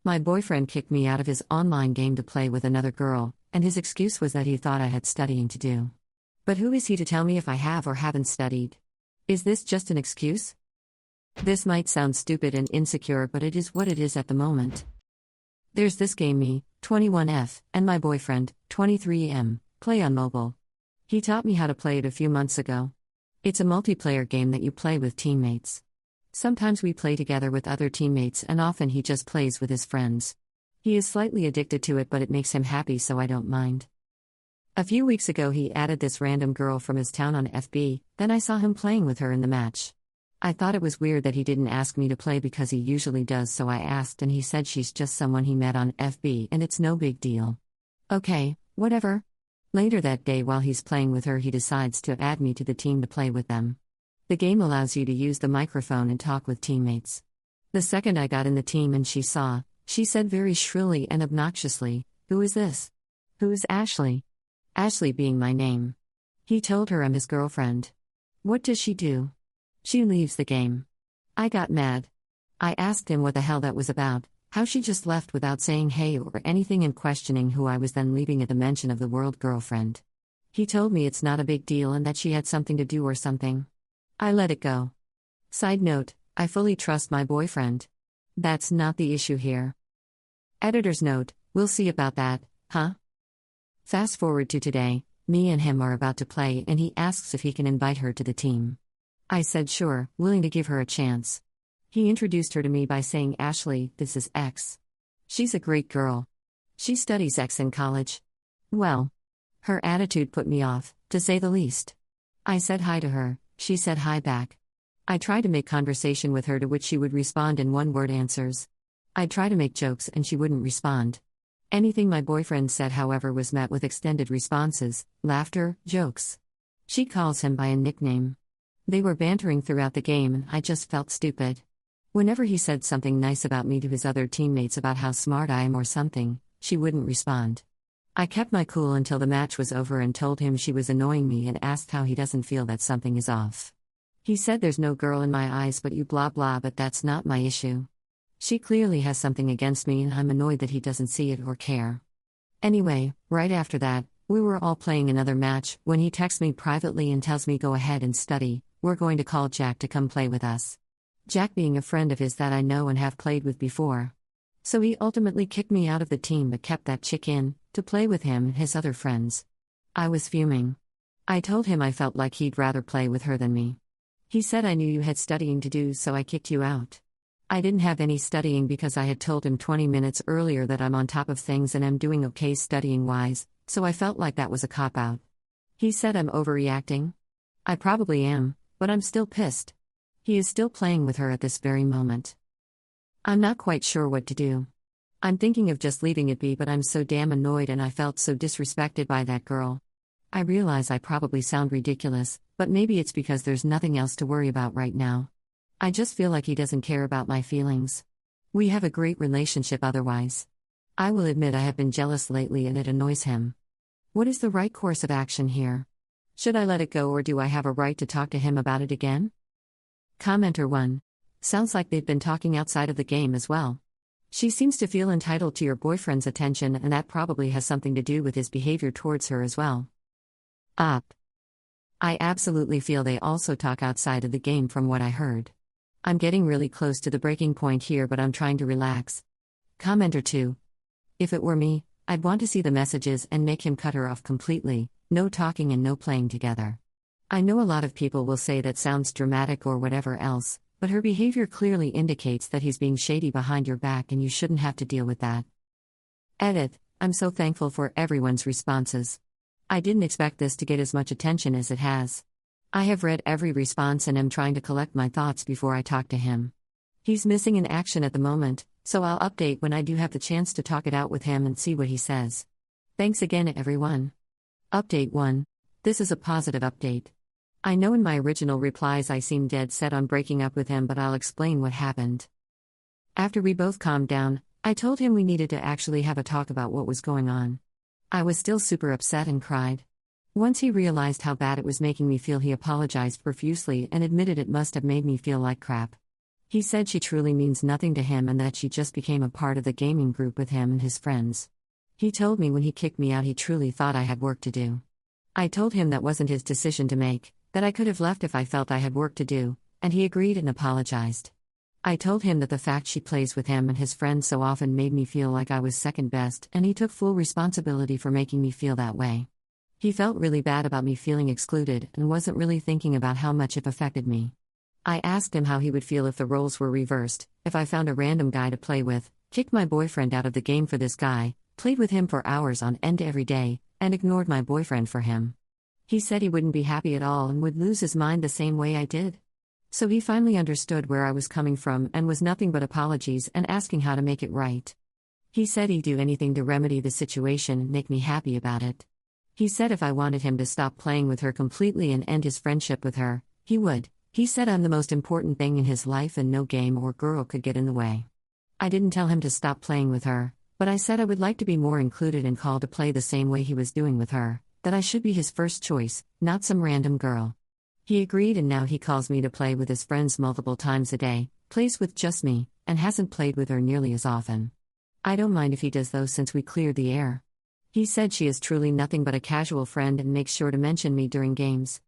My boyfriend kicked me out of his online game to play with another girl, and his excuse was that he thought I had studying to do. But who is he to tell me if I have or haven't studied? Is this just an excuse? This might sound stupid and insecure, but it is what it is at the moment. There's this game me, 21F, and my boyfriend, 23M, play on mobile. He taught me how to play it a few months ago. It's a multiplayer game that you play with teammates. Sometimes we play together with other teammates, and often he just plays with his friends. He is slightly addicted to it, but it makes him happy, so I don't mind. A few weeks ago he added this random girl from his town on FB, then I saw him playing with her in the match. I thought it was weird that he didn't ask me to play because he usually does, so I asked and he said she's just someone he met on FB and it's no big deal. Okay, whatever. Later that day while he's playing with her he decides to add me to the team to play with them. The game allows you to use the microphone and talk with teammates. The second I got in the team and she said very shrilly and obnoxiously, "Who is this? Who is Ashley?" Ashley being my name. He told her I'm his girlfriend. What does she do? She leaves the game. I got mad. I asked him what the hell that was about, how she just left without saying hey or anything, and questioning who I was, then leaving at the mention of the word girlfriend. He told me it's not a big deal and that she had something to do or something. I let it go. Side note, I fully trust my boyfriend. That's not the issue here. Editor's note, we'll see about that, huh? Fast forward to today, me and him are about to play and he asks if he can invite her to the team. I said sure, willing to give her a chance. He introduced her to me by saying, "Ashley, this is X. She's a great girl. She studies X in college." Well, her attitude put me off, to say the least. I said hi to her, she said hi back. I tried to make conversation with her, to which she would respond in one-word answers. I'd try to make jokes and she wouldn't respond. Anything my boyfriend said, however, was met with extended responses, laughter, jokes. She calls him by a nickname. They were bantering throughout the game and I just felt stupid. Whenever he said something nice about me to his other teammates about how smart I am or something, she wouldn't respond. I kept my cool until the match was over and told him she was annoying me and asked how he doesn't feel that something is off. He said there's no girl in my eyes but you blah blah, but that's not my issue. She clearly has something against me and I'm annoyed that he doesn't see it or care. Anyway, right after that, we were all playing another match when he texts me privately and tells me go ahead and study, we're going to call Jack to come play with us. Jack being a friend of his that I know and have played with before. So he ultimately kicked me out of the team but kept that chick in, to play with him and his other friends. I was fuming. I told him I felt like he'd rather play with her than me. He said I knew you had studying to do so I kicked you out. I didn't have any studying because I had told him 20 minutes earlier that I'm on top of things and am doing okay studying-wise, so I felt like that was a cop-out. He said I'm overreacting. I probably am, but I'm still pissed. He is still playing with her at this very moment. I'm not quite sure what to do. I'm thinking of just leaving it be, but I'm so damn annoyed and I felt so disrespected by that girl. I realize I probably sound ridiculous, but maybe it's because there's nothing else to worry about right now. I just feel like he doesn't care about my feelings. We have a great relationship otherwise. I will admit I have been jealous lately and it annoys him. What is the right course of action here? Should I let it go or do I have a right to talk to him about it again? Commenter 1. Sounds like they've been talking outside of the game as well. She seems to feel entitled to your boyfriend's attention and that probably has something to do with his behavior towards her as well. Up. I absolutely feel they also talk outside of the game from what I heard. I'm getting really close to the breaking point here, but I'm trying to relax. Commenter 2. If it were me, I'd want to see the messages and make him cut her off completely, no talking and no playing together. I know a lot of people will say that sounds dramatic or whatever else, but her behavior clearly indicates that he's being shady behind your back and you shouldn't have to deal with that. Edit. I'm so thankful for everyone's responses. I didn't expect this to get as much attention as it has. I have read every response and am trying to collect my thoughts before I talk to him. He's missing in action at the moment, so I'll update when I do have the chance to talk it out with him and see what he says. Thanks again, everyone. Update 1. This is a positive update. I know in my original replies I seemed dead set on breaking up with him, but I'll explain what happened. After we both calmed down, I told him we needed to actually have a talk about what was going on. I was still super upset and cried. Once he realized how bad it was making me feel, he apologized profusely and admitted it must have made me feel like crap. He said she truly means nothing to him and that she just became a part of the gaming group with him and his friends. He told me when he kicked me out he truly thought I had work to do. I told him that wasn't his decision to make, that I could have left if I felt I had work to do, and he agreed and apologized. I told him that the fact she plays with him and his friends so often made me feel like I was second best, and he took full responsibility for making me feel that way. He felt really bad about me feeling excluded and wasn't really thinking about how much it affected me. I asked him how he would feel if the roles were reversed, if I found a random guy to play with, kicked my boyfriend out of the game for this guy, played with him for hours on end every day, and ignored my boyfriend for him. He said he wouldn't be happy at all and would lose his mind the same way I did. So he finally understood where I was coming from and was nothing but apologies and asking how to make it right. He said he'd do anything to remedy the situation and make me happy about it. He said if I wanted him to stop playing with her completely and end his friendship with her, he would. He said I'm the most important thing in his life and no game or girl could get in the way. I didn't tell him to stop playing with her, but I said I would like to be more included and called to play the same way he was doing with her, that I should be his first choice, not some random girl. He agreed and now he calls me to play with his friends multiple times a day, plays with just me, and hasn't played with her nearly as often. I don't mind if he does though since we cleared the air. He said she is truly nothing but a casual friend and makes sure to mention me during games.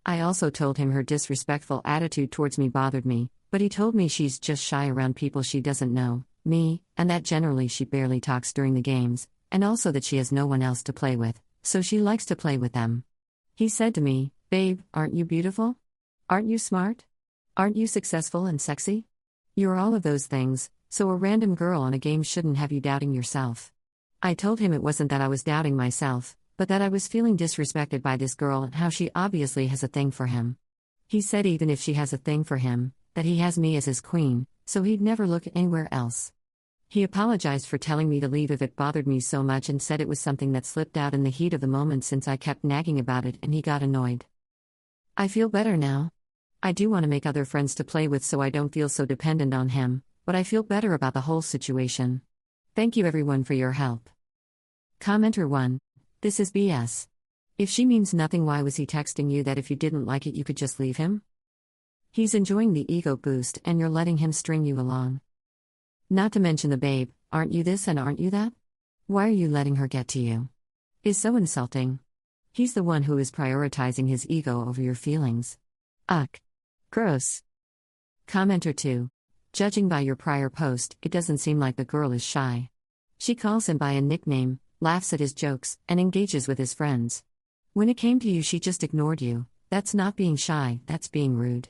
I also told him her disrespectful attitude towards me bothered me, but he told me she's just shy around people she doesn't know, me, and that generally she barely talks during the games, and also that she has no one else to play with, so she likes to play with them. He said to me, "Babe, aren't you beautiful? Aren't you smart? Aren't you successful and sexy? You're all of those things, so a random girl on a game shouldn't have you doubting yourself." I told him it wasn't that I was doubting myself, but that I was feeling disrespected by this girl and how she obviously has a thing for him. He said even if she has a thing for him, that he has me as his queen, so he'd never look anywhere else. He apologized for telling me to leave if it bothered me so much and said it was something that slipped out in the heat of the moment since I kept nagging about it and he got annoyed. I feel better now. I do want to make other friends to play with so I don't feel so dependent on him, but I feel better about the whole situation. Thank you everyone for your help. Commenter 1. This is BS. If she means nothing, why was he texting you that if you didn't like it you could just leave him? He's enjoying the ego boost and you're letting him string you along. Not to mention the babe, aren't you this and aren't you that? Why are you letting her get to you? Is so insulting. He's the one who is prioritizing his ego over your feelings. Ugh. Gross. Commenter 2. Judging by your prior post, it doesn't seem like the girl is shy. She calls him by a nickname, laughs at his jokes, and engages with his friends. When it came to you, she just ignored you. That's not being shy, that's being rude.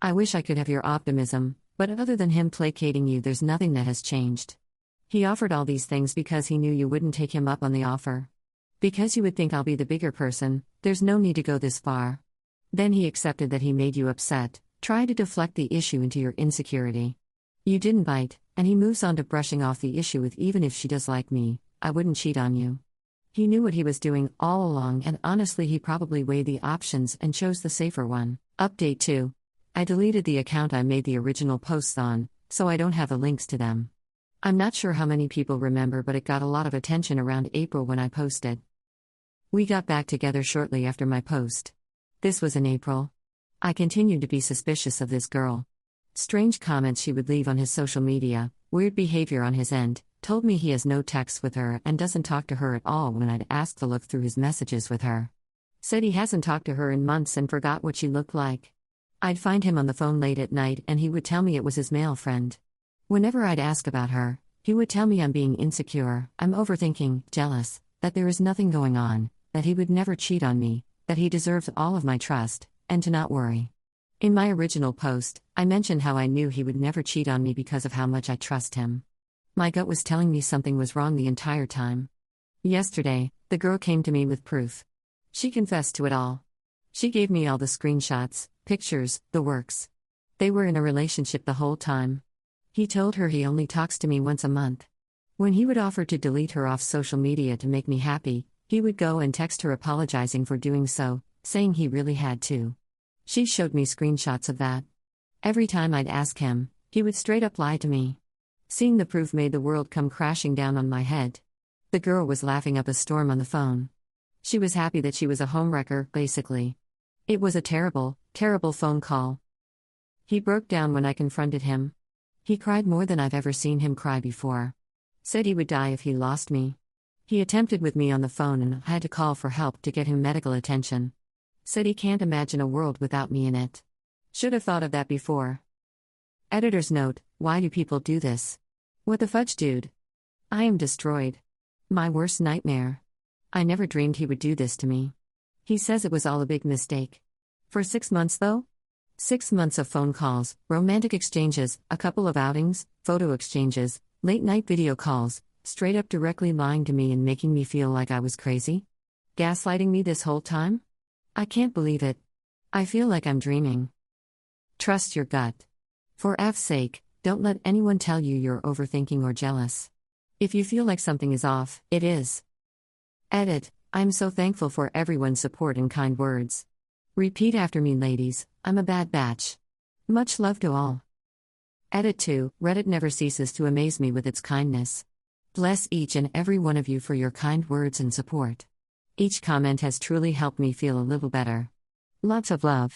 I wish I could have your optimism, but other than him placating you, there's nothing that has changed. He offered all these things because he knew you wouldn't take him up on the offer. Because you would think I'll be the bigger person, there's no need to go this far. Then he accepted that he made you upset, tried to deflect the issue into your insecurity. You didn't bite, and he moves on to brushing off the issue with even if she does like me, I wouldn't cheat on you. He knew what he was doing all along and honestly he probably weighed the options and chose the safer one. Update 2. I deleted the account I made the original posts on, so I don't have the links to them. I'm not sure how many people remember, but it got a lot of attention around April when I posted. We got back together shortly after my post. This was in April. I continued to be suspicious of this girl. Strange comments she would leave on his social media, weird behavior on his end, told me he has no texts with her and doesn't talk to her at all when I'd asked to look through his messages with her. Said he hasn't talked to her in months and forgot what she looked like. I'd find him on the phone late at night and he would tell me it was his male friend. Whenever I'd ask about her, he would tell me I'm being insecure, I'm overthinking, jealous, that there is nothing going on, that he would never cheat on me, that he deserves all of my trust, and to not worry. In my original post, I mentioned how I knew he would never cheat on me because of how much I trust him. My gut was telling me something was wrong the entire time. Yesterday, the girl came to me with proof. She confessed to it all. She gave me all the screenshots, pictures, the works. They were in a relationship the whole time. He told her he only talks to me once a month. When he would offer to delete her off social media to make me happy, he would go and text her apologizing for doing so, saying he really had to. She showed me screenshots of that. Every time I'd ask him, he would straight up lie to me. Seeing the proof made the world come crashing down on my head. The girl was laughing up a storm on the phone. She was happy that she was a homewrecker, basically. It was a terrible, terrible phone call. He broke down when I confronted him. He cried more than I've ever seen him cry before. Said he would die if he lost me. He attempted with me on the phone and I had to call for help to get him medical attention. Said he can't imagine a world without me in it. Should have thought of that before. Editor's note: why do people do this? What the fudge, dude? I am destroyed. My worst nightmare. I never dreamed he would do this to me. He says it was all a big mistake. For 6 months though? 6 months of phone calls, romantic exchanges, a couple of outings, photo exchanges, late-night video calls, straight up directly lying to me and making me feel like I was crazy? Gaslighting me this whole time? I can't believe it. I feel like I'm dreaming. Trust your gut. For F's sake, don't let anyone tell you you're overthinking or jealous. If you feel like something is off, it is. Edit: I'm so thankful for everyone's support and kind words. Repeat after me, ladies, I'm a bad batch. Much love to all. Edit 2: Reddit never ceases to amaze me with its kindness. Bless each and every one of you for your kind words and support. Each comment has truly helped me feel a little better. Lots of love.